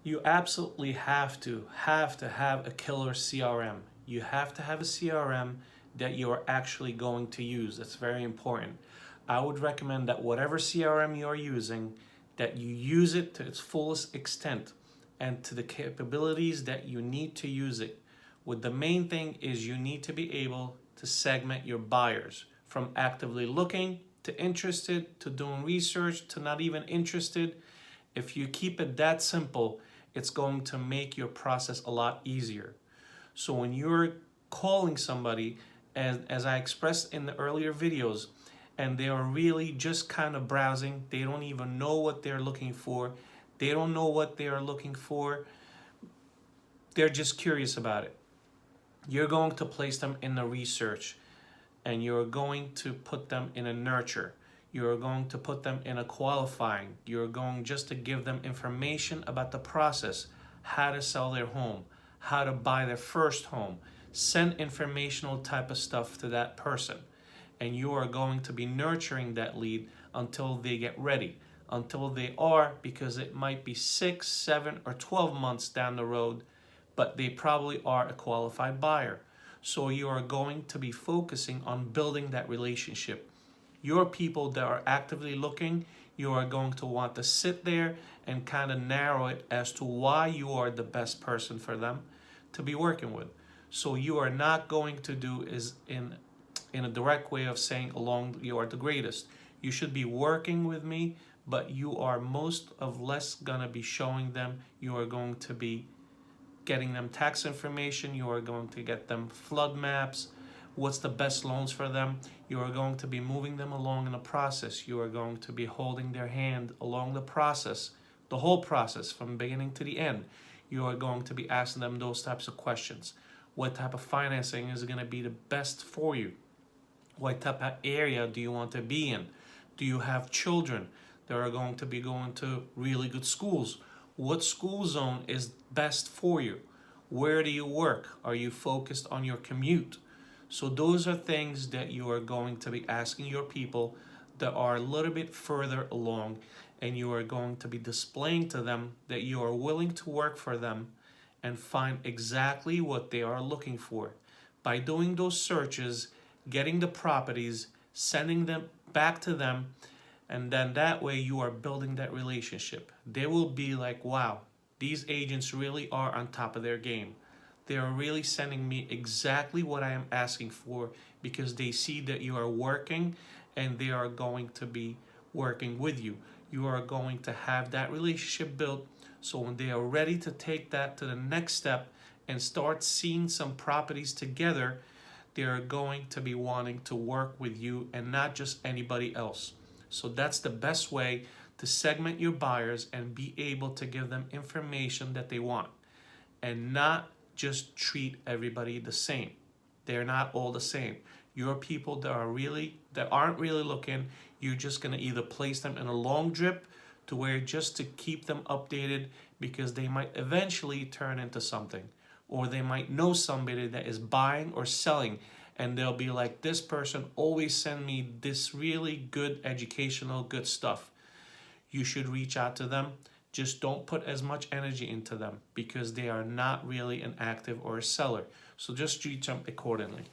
You absolutely have to have a killer CRM. You have to have a CRM that you are actually going to use. That's very important. I would recommend that whatever CRM you are using, that you use it to its fullest extent and to the capabilities that you need to use it. With the main thing is you need to be able to segment your buyers from actively looking to interested to doing research to not even interested. If you keep it that simple, it's going to make your process a lot easier. So when you're calling somebody, as I expressed in the earlier videos, and they are really just kind of browsing, they don't even know what they're looking for, they don't know what they are looking for, they're just curious about it. You're going to place them in the research, and you're going to put them in a nurture. You're going to put them in a qualifying. You're going just to give them information about the process, how to sell their home, how to buy their first home. Send informational type of stuff to that person. And you are going to be nurturing that lead until they get ready, until they are, because it might be 6, 7, or 12 months down the road, but they probably are a qualified buyer. So you are going to be focusing on building that relationship. Your people that are actively looking, you are going to want to sit there and kind of narrow it as to why you are the best person for them to be working with. So you are not going to do is in a direct way of saying along you are the greatest. You should be working with me, but you are most of less gonna be showing them. You are going to be getting them tax information. You are going to get them flood maps. What's the best loans for them? You are going to be moving them along in the process. You are going to be holding their hand along the process, the whole process from beginning to the end. You are going to be asking them those types of questions. What type of financing is going to be the best for you? What type of area do you want to be in? Do you have children that are going to be going to really good schools? What school zone is best for you? Where do you work? Are you focused on your commute? So those are things that you are going to be asking your people that are a little bit further along, and you are going to be displaying to them that you are willing to work for them and find exactly what they are looking for. By doing those searches, getting the properties, sending them back to them, and then that way you are building that relationship. They will be like, wow, these agents really are on top of their game. They are really sending me exactly what I am asking for because they see that you are working and they are going to be working with you. You are going to have that relationship built, so when they are ready to take that to the next step and start seeing some properties together, they are going to be wanting to work with you and not just anybody else. So that's the best way to segment your buyers and be able to give them information that they want and not just treat everybody the same. They're not all the same. Your people that aren't really looking, you're just gonna either place them in a long drip to where just to keep them updated because they might eventually turn into something, or they might know somebody that is buying or selling and they'll be like, this person always send me this really good educational good stuff. You should reach out to them. Just don't put as much energy into them because they are not really an active or a seller. So just treat them accordingly.